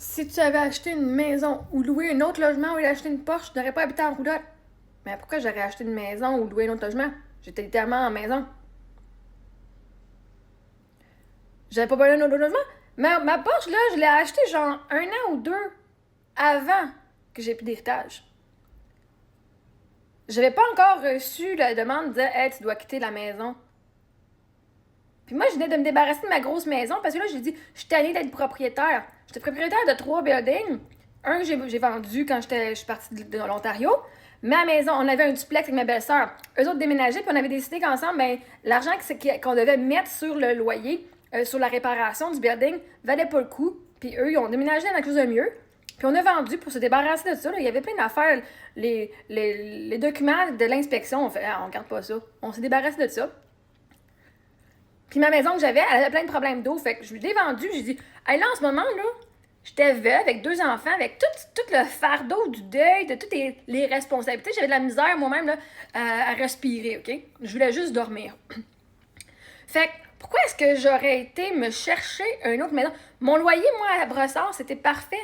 Si tu avais acheté une maison ou loué un autre logement ou acheté une Porsche, tu n'aurais pas habité en roulotte. Mais pourquoi j'aurais acheté une maison ou loué un autre logement? J'étais littéralement en maison. J'avais pas besoin d'un autre logement. Ma Porsche, là, je l'ai achetée genre 1 an ou 2 avant que j'ai plus d'héritage. J'avais pas encore reçu la demande de dire Hey, tu dois quitter la maison. Puis moi, je venais de me débarrasser de ma grosse maison parce que là, j'ai dit je suis tannée d'être propriétaire. J'étais propriétaire de 3 buildings. Un que j'ai vendu quand je suis partie de l'Ontario. Ma maison, on avait un duplex avec ma belle-sœur. Eux autres déménageaient, puis on avait décidé qu'ensemble, ben, l'argent qu'on devait mettre sur le loyer, sur la réparation du building, valait pas le coup. Puis eux, ils ont déménagé dans quelque chose de mieux. Puis on a vendu pour se débarrasser de ça. Là. Il y avait plein d'affaires. Les documents de l'inspection, on fait, ah, on garde pas ça. On s'est débarrassé de ça. Puis ma maison que j'avais, elle avait plein de problèmes d'eau. Fait que je l'ai vendue. J'ai dit, hey, là, en ce moment, là, j'étais veuve avec 2 enfants, avec tout le fardeau du deuil, de toutes les responsabilités. J'avais de la misère moi-même là, à respirer, OK? Je voulais juste dormir. Fait que pourquoi est-ce que j'aurais été me chercher une autre maison? Mon loyer, moi, à Brossard, c'était parfait.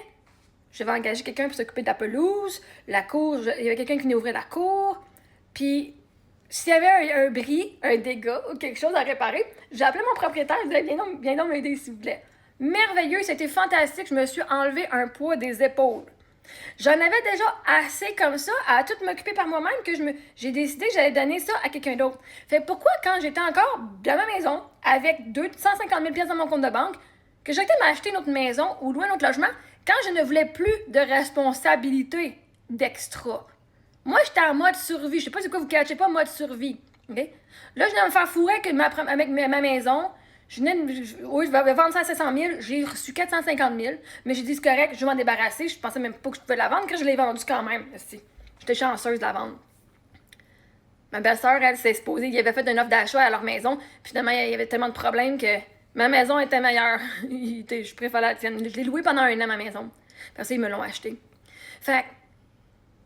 J'avais engagé quelqu'un pour s'occuper de la pelouse, la cour, il y avait quelqu'un qui venait ouvrir la cour. Puis s'il y avait un bris, un dégât ou quelque chose à réparer, j'ai appelé mon propriétaire, je disais, viens donc m'aider s'il vous plaît. Merveilleux, c'était fantastique, je me suis enlevé un poids des épaules. J'en avais déjà assez comme ça à tout m'occuper par moi-même que j'ai décidé que j'allais donner ça à quelqu'un d'autre. Fait pourquoi quand j'étais encore dans ma maison avec 250 000 pièces dans mon compte de banque, que j'ai été m'acheter une autre maison ou louer un autre logement quand je ne voulais plus de responsabilité d'extra. Moi, j'étais en mode survie. Je sais pas c'est quoi vous catchez pas mode survie. Okay? Là, je viens de me faire fourrer avec ma maison. Oui, je vais vendre ça à 700 000. J'ai reçu 450 000. Mais j'ai dit, c'est correct, je vais m'en débarrasser. Je pensais même pas que je pouvais la vendre, que je l'ai vendue quand même. J'étais chanceuse de la vendre. Ma belle-sœur, elle s'est exposée. Il avait fait une offre d'achat à leur maison. Puis finalement, il y avait tellement de problèmes que ma maison était meilleure. Je préfère la tienne. Je l'ai louée pendant 1 an, ma maison. Puis ça, ils me l'ont achetée. Fait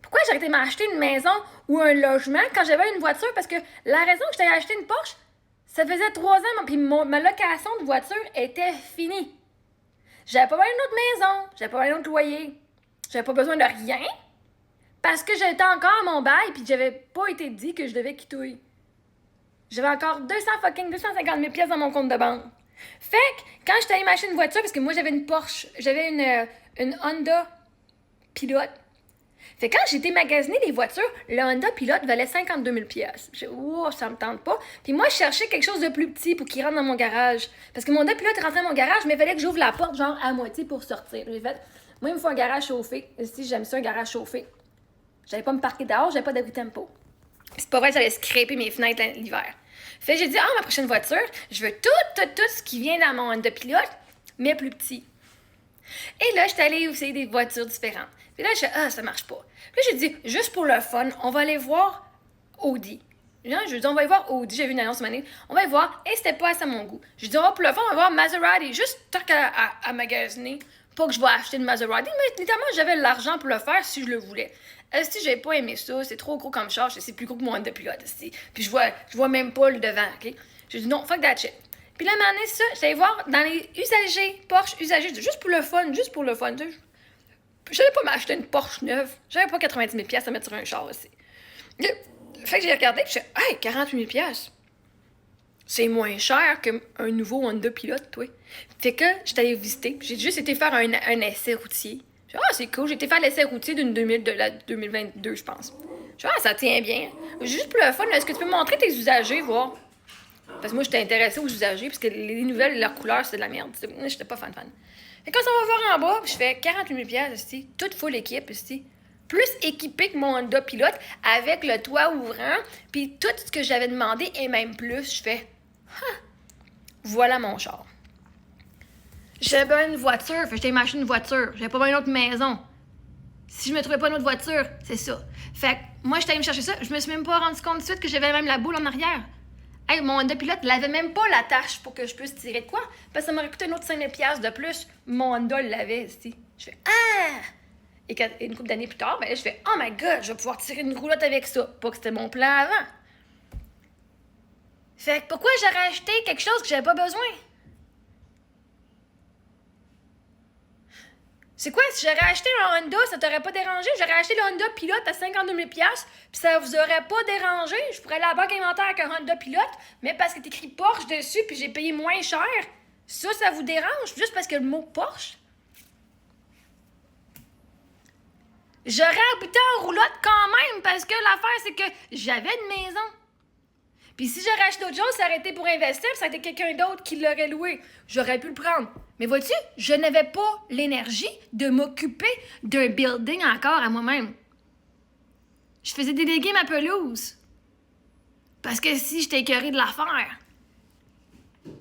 pourquoi j'ai arrêté de m'acheter une maison ou un logement quand j'avais une voiture? Parce que la raison que j'étais acheté une Porsche, ça faisait 3 ans, puis ma location de voiture était finie. J'avais pas besoin d'une autre maison, j'avais pas besoin d'un autre loyer, j'avais pas besoin de rien, parce que j'étais encore à mon bail, puis j'avais pas été dit que je devais quitter. J'avais encore 250 000 pièces dans mon compte de banque. Fait que quand j'étais allée m'acheter une voiture, parce que moi j'avais une Porsche, j'avais une Honda Pilot. Fait que quand j'ai été magasiner les voitures, le Honda Pilot valait 52 000 pièces. J'ai dit, oh, ça me tente pas. Puis moi, je cherchais quelque chose de plus petit pour qu'il rentre dans mon garage. Parce que mon Honda Pilot rentrait dans mon garage, mais il fallait que j'ouvre la porte, genre à moitié pour sortir. J'ai fait, moi, il me faut un garage chauffé. Si j'aime ça, un garage chauffé. J'allais pas me parquer dehors, j'avais pas d'abri tempo. C'est pas vrai que j'allais scraper mes fenêtres l'hiver. Fait que j'ai dit, ah, ma prochaine voiture, je veux tout ce qui vient dans mon Honda Pilot, mais plus petit. Et là, j'étais allée essayer des voitures différentes. Puis là, je ah, ça marche pas. Puis là, j'ai dit, juste pour le fun, on va aller voir Audi. Là, je dis, on va aller voir Audi. J'ai vu une annonce ce matin. On va aller voir. Et c'était pas assez à mon goût. Je dis, pour le fun, on va voir Maserati. Juste tant qu'à magasiner. Pas que je vais acheter une Maserati, mais littéralement, j'avais l'argent pour le faire si je le voulais. Si j'avais pas aimé ça, c'est trop gros comme charge, c'est plus gros que mon Honda Pilot. Puis je vois même pas le devant, ok? J'ai dit, non, fuck that shit. Puis là, m'année ça, j'allais voir dans les usagers, Porsche usagers, juste pour le fun, juste pour le fun. J'allais pas m'acheter une Porsche neuve. J'avais pas 90 000 à mettre sur un char aussi. Fait que j'ai regardé, puis j'ai hey, 48 000 c'est moins cher qu'un nouveau Honda Pilot, toi. Fait que j'étais allée visiter. J'ai juste été faire un essai routier. J'ai dit, ah, c'est cool. J'ai été faire l'essai routier de la 2022, je pense. J'ai dit, ah, ça tient bien. Juste pour le fun, est-ce que tu peux me montrer tes usagers, voir? Parce que moi, j'étais intéressée aux usagers, parce que les nouvelles, leur couleur, c'était de la merde. Moi, j'étais pas fan. Fait que quand on va voir en bas, je fais 48 000 ici, toute full équipe ici. Plus équipé que mon Honda Pilot, avec le toit ouvrant, puis tout ce que j'avais demandé, et même plus, je fais voilà mon char. J'avais une voiture, fait que j'étais m'acheter une voiture. J'avais pas une autre maison. Si je me trouvais pas une autre voiture, c'est ça. Fait que moi, j'étais allée me chercher ça. Je me suis même pas rendu compte tout de suite que j'avais même la boule en arrière. Hey, mon Honda Pilot l'avait même pas l'attache pour que je puisse tirer de quoi. Parce que ça m'aurait coûté un autre 5 000 de plus. Mon Honda l'avait ici. Je fais ah! Et une couple d'années plus tard, ben là, je fais oh my god, je vais pouvoir tirer une roulotte avec ça. Pas que c'était mon plan avant. Fait que pourquoi j'aurais acheté quelque chose que j'avais pas besoin? C'est quoi, si j'aurais acheté un Honda, ça t'aurait pas dérangé? J'aurais acheté le Honda Pilot à 52 000 puis ça vous aurait pas dérangé. Je pourrais aller à la banque inventaire avec un Honda Pilot, mais parce que t'écris Porsche dessus puis j'ai payé moins cher, ça vous dérange? Juste parce que le mot Porsche? J'aurais habité en roulotte quand même parce que l'affaire, c'est que j'avais une maison. Puis si j'aurais acheté d'autres choses, ça aurait été pour investir, puis ça aurait été quelqu'un d'autre qui l'aurait loué. J'aurais pu le prendre. Mais vois-tu, je n'avais pas l'énergie de m'occuper d'un building encore à moi-même. Je faisais déléguer ma pelouse. Parce que si j'étais écœurée de la faire,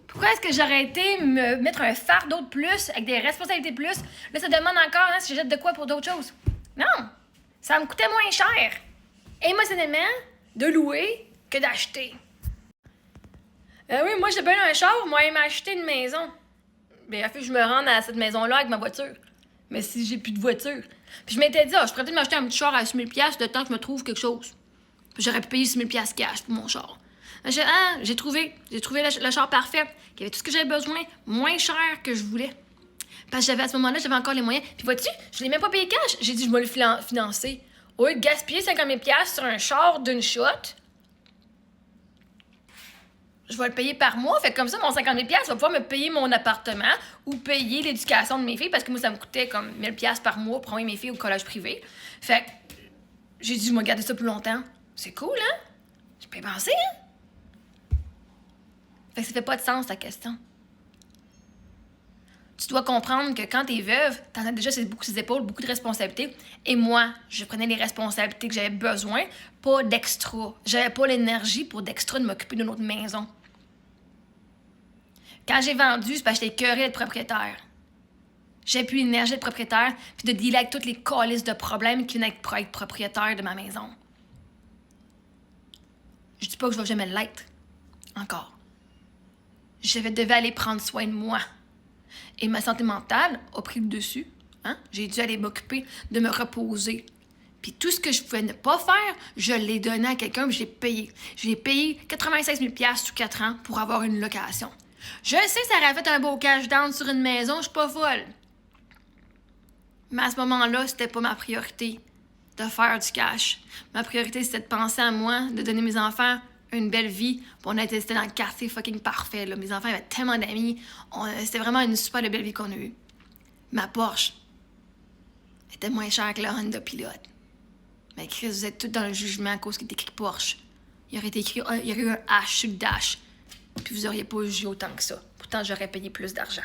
pourquoi est-ce que j'aurais été me mettre un fardeau de plus, avec des responsabilités de plus? Là, ça demande encore si je jette de quoi pour d'autres choses. Non! Ça me coûtait moins cher, émotionnellement, de louer que d'acheter. Oui, moi, j'ai pas eu un char, moi, il m'a acheté une maison. Bien, il a fallu que je me rende à cette maison-là avec ma voiture. Mais si j'ai plus de voiture. Puis je m'étais dit, je pourrais peut-être m'acheter un petit char à 6 000 $, le temps que je me trouve quelque chose. Puis j'aurais pu payer 6 000 $ cash pour mon char. J'ai trouvé le char parfait, qui avait tout ce que j'avais besoin, moins cher que je voulais. Parce que à ce moment-là, j'avais encore les moyens. Puis vois-tu, je l'ai même pas payé cash. J'ai dit, je vais le financer. Au lieu de gaspiller 50 000 $ sur un char d'une shot, je vais le payer par mois. Fait que comme ça, mon 50 000 $, va pouvoir me payer mon appartement ou payer l'éducation de mes filles. Parce que moi, ça me coûtait comme 1 000 $ par mois pour envoyer mes filles au collège privé. Fait que j'ai dit, je vais garder ça plus longtemps. C'est cool, hein? J'ai pas pensé, hein? Fait que ça fait pas de sens, ta question. Tu dois comprendre que quand t'es veuve, t'en as déjà beaucoup ses épaules, beaucoup de responsabilités. Et moi, je prenais les responsabilités que j'avais besoin, pas d'extra. J'avais pas l'énergie pour d'extra de m'occuper d'une autre maison. Quand j'ai vendu, c'est parce que j'étais écœurée d'être propriétaire. J'avais plus l'énergie d'être propriétaire puis de dealer avec toutes les calices de problèmes qui venaient pour être propriétaire de ma maison. Je dis pas que je vais jamais l'être. Encore. Je devais aller prendre soin de moi. Et ma santé mentale a pris le dessus. Hein? J'ai dû aller m'occuper de me reposer. Puis tout ce que je pouvais ne pas faire, je l'ai donné à quelqu'un et je l'ai payé. Je l'ai payé 96 000 $ sur 4 ans pour avoir une location. Je sais que ça aurait fait un beau cash down sur une maison, je suis pas folle. Mais à ce moment-là, c'était pas ma priorité de faire du cash. Ma priorité, c'était de penser à moi, de donner mes enfants une belle vie. Puis on était dans le quartier fucking parfait. Là. Mes enfants avaient tellement d'amis. C'était vraiment une super belle vie qu'on a eue. Ma Porsche était moins chère que la Honda Pilot. Mais Chris, vous êtes tous dans le jugement à cause qu'il est écrit Porsche. Il aurait eu un H sur le dash. Puis vous auriez pas jugé autant que ça. Pourtant, j'aurais payé plus d'argent.